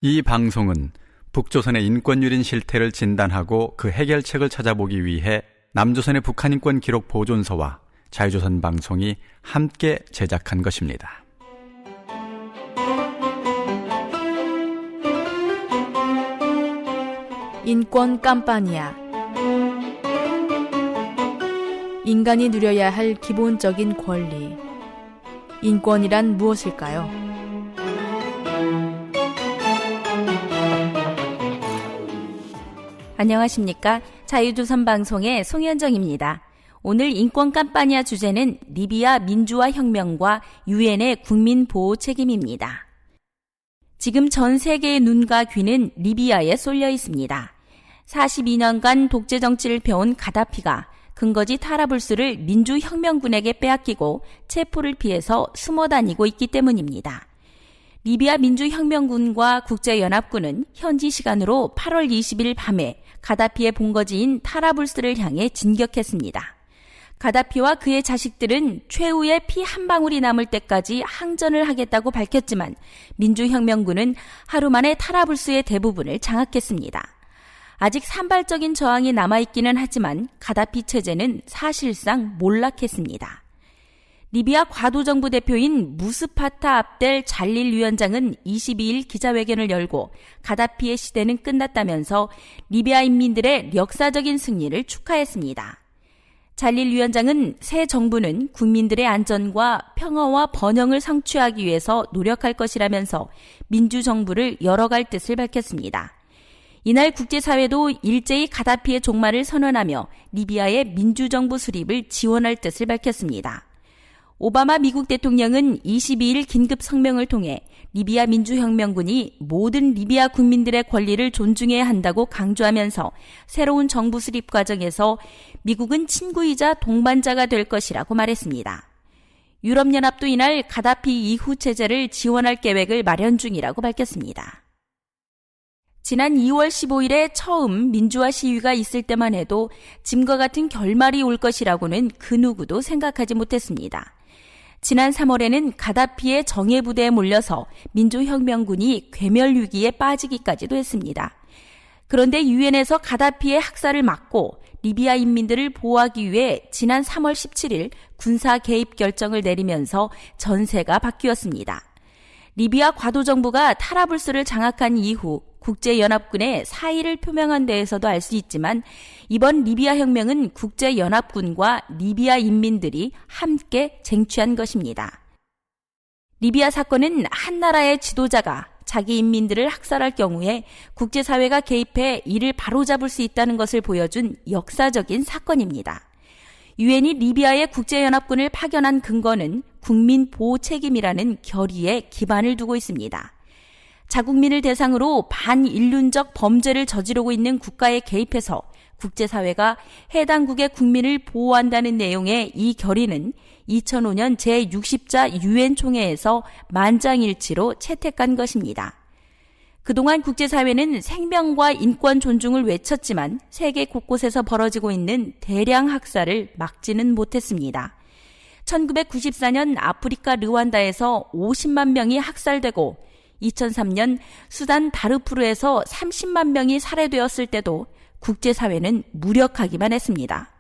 이 방송은 북조선의 인권유린 실태를 진단하고 그 해결책을 찾아보기 위해 남조선의 북한인권 기록 보존소와 자유조선 방송이 함께 제작한 것입니다. 인권 깜파니아. 인간이 누려야 할 기본적인 권리. 인권이란 무엇일까요? 안녕하십니까? 자유조선 방송의 송현정입니다. 오늘 인권 깜파니아 주제는 리비아 민주화 혁명과 유엔의 국민 보호 책임입니다. 지금 전 세계의 눈과 귀는 리비아에 쏠려 있습니다. 42년간 독재 정치를 펴온 가다피가 근거지 타라불스를 민주혁명군에게 빼앗기고 체포를 피해서 숨어 다니고 있기 때문입니다. 리비아 민주혁명군과 국제연합군은 현지 시간으로 8월 20일 밤에 가다피의 본거지인 타라불스를 향해 진격했습니다. 가다피와 그의 자식들은 최후의 피 한 방울이 남을 때까지 항전을 하겠다고 밝혔지만 민주혁명군은 하루 만에 타라불스의 대부분을 장악했습니다. 아직 산발적인 저항이 남아있기는 하지만 가다피 체제는 사실상 몰락했습니다. 리비아 과도정부 대표인 무스파타 압델 잘릴 위원장은 22일 기자회견을 열고 가다피의 시대는 끝났다면서 리비아 인민들의 역사적인 승리를 축하했습니다. 잘릴 위원장은 새 정부는 국민들의 안전과 평화와 번영을 성취하기 위해서 노력할 것이라면서 민주정부를 열어갈 뜻을 밝혔습니다. 이날 국제사회도 일제히 가다피의 종말을 선언하며 리비아의 민주정부 수립을 지원할 뜻을 밝혔습니다. 오바마 미국 대통령은 22일 긴급 성명을 통해 리비아 민주혁명군이 모든 리비아 국민들의 권리를 존중해야 한다고 강조하면서 새로운 정부 수립 과정에서 미국은 친구이자 동반자가 될 것이라고 말했습니다. 유럽연합도 이날 가다피 이후 체제를 지원할 계획을 마련 중이라고 밝혔습니다. 지난 2월 15일에 처음 민주화 시위가 있을 때만 해도 짐과 같은 결말이 올 것이라고는 그 누구도 생각하지 못했습니다. 지난 3월에는 가다피의 정예부대에 몰려서 민주혁명군이 괴멸 위기에 빠지기까지도 했습니다. 그런데 유엔에서 가다피의 학살을 막고 리비아 인민들을 보호하기 위해 지난 3월 17일 군사 개입 결정을 내리면서 전세가 바뀌었습니다. 리비아 과도정부가 타라불스를 장악한 이후 국제연합군의 사의를 표명한 데에서도 알 수 있지만 이번 리비아 혁명은 국제연합군과 리비아 인민들이 함께 쟁취한 것입니다. 리비아 사건은 한 나라의 지도자가 자기 인민들을 학살할 경우에 국제사회가 개입해 이를 바로잡을 수 있다는 것을 보여준 역사적인 사건입니다. 유엔이 리비아의 국제연합군을 파견한 근거는 국민 보호 책임이라는 결의에 기반을 두고 있습니다. 자국민을 대상으로 반인륜적 범죄를 저지르고 있는 국가에 개입해서 국제사회가 해당국의 국민을 보호한다는 내용의 이 결의는 2005년 제60자 유엔 총회에서 만장일치로 채택한 것입니다. 그동안 국제사회는 생명과 인권 존중을 외쳤지만 세계 곳곳에서 벌어지고 있는 대량 학살을 막지는 못했습니다. 1994년 아프리카 르완다에서 50만 명이 학살되고 2003년 수단 다르푸르에서 30만 명이 살해되었을 때도 국제사회는 무력하기만 했습니다.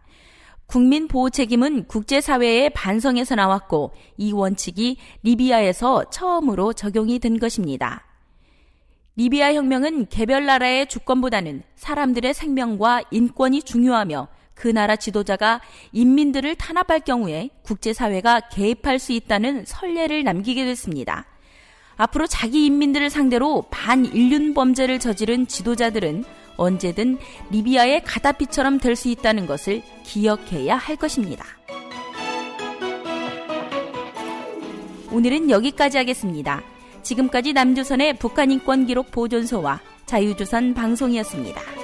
국민 보호 책임은 국제사회의 반성에서 나왔고 이 원칙이 리비아에서 처음으로 적용이 된 것입니다. 리비아 혁명은 개별 나라의 주권보다는 사람들의 생명과 인권이 중요하며 그 나라 지도자가 인민들을 탄압할 경우에 국제사회가 개입할 수 있다는 선례를 남기게 됐습니다. 앞으로 자기 인민들을 상대로 반인륜 범죄를 저지른 지도자들은 언제든 리비아의 가다피처럼 될 수 있다는 것을 기억해야 할 것입니다. 오늘은 여기까지 하겠습니다. 지금까지 남조선의 북한인권 기록 보존소와 자유조선 방송이었습니다.